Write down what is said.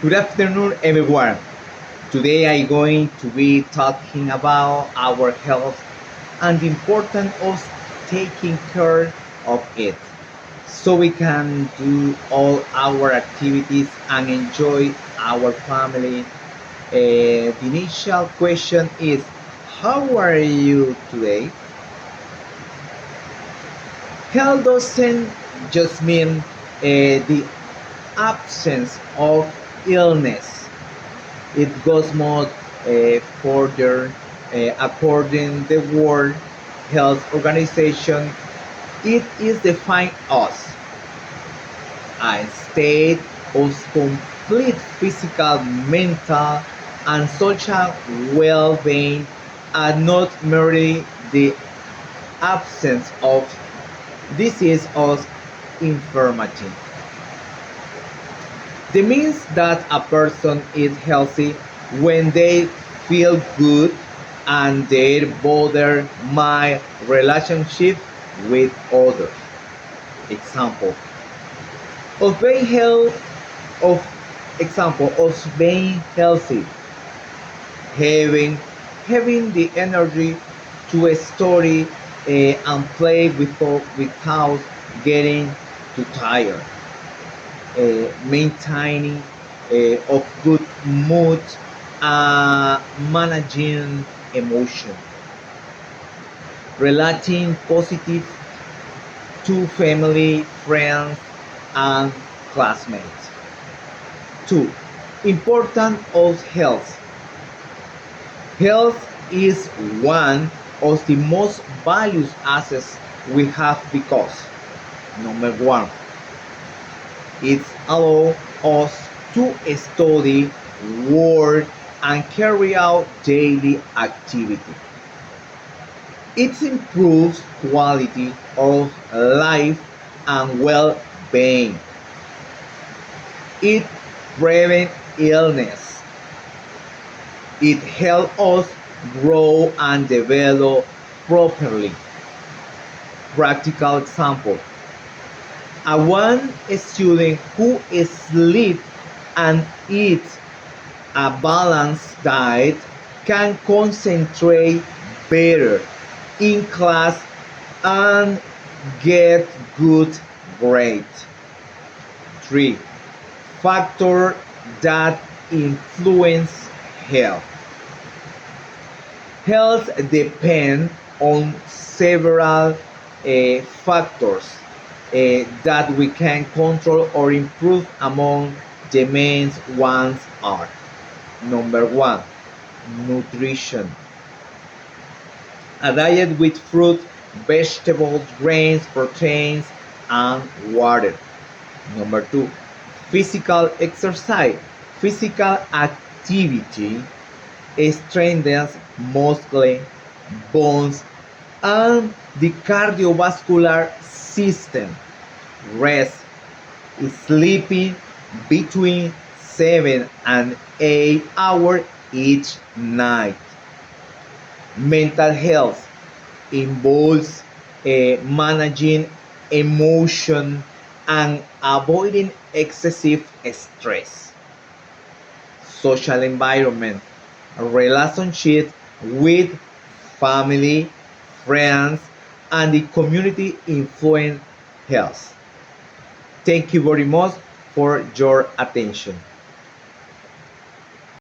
Good afternoon, everyone. Today I'm going to be talking about our health and the importance of taking care of it so we can do all our activities and enjoy our family. The initial question is, how are you today? Health doesn't just mean the absence of illness. It goes more further. According the World Health Organization, it is defined as a state of complete physical, mental, and social well-being, and not merely the absence of disease or infirmity. This means that a person is healthy when they feel good and their body mind relationship with others. Example of being health of being healthy, having the energy to study and play without getting too tired, maintaining of good mood, managing emotion, relating positive to family, friends, and classmates. Two, important of health. Health is one of the most valued assets we have because number one, it allows us to study, work, and carry out daily activity. It improves quality of life and well-being. It prevents illness. It helps us grow and develop properly. Practical example. A one student who sleeps and eats a balanced diet can concentrate better in class and get good grades. 3. Factors that influence health. Health depends on several factors that we can control or improve. Among the main ones are number one, nutrition. A diet with fruit, vegetables, grains, proteins, and water. Number two, physical exercise. Physical activity strengthens muscle, bones, and the cardiovascular system. Rest, sleeping between 7 and 8 hours each night. Mental health involves managing emotion and avoiding excessive stress. Social environment, relationship with family, friends, and the community influence health. Thank you very much for your attention.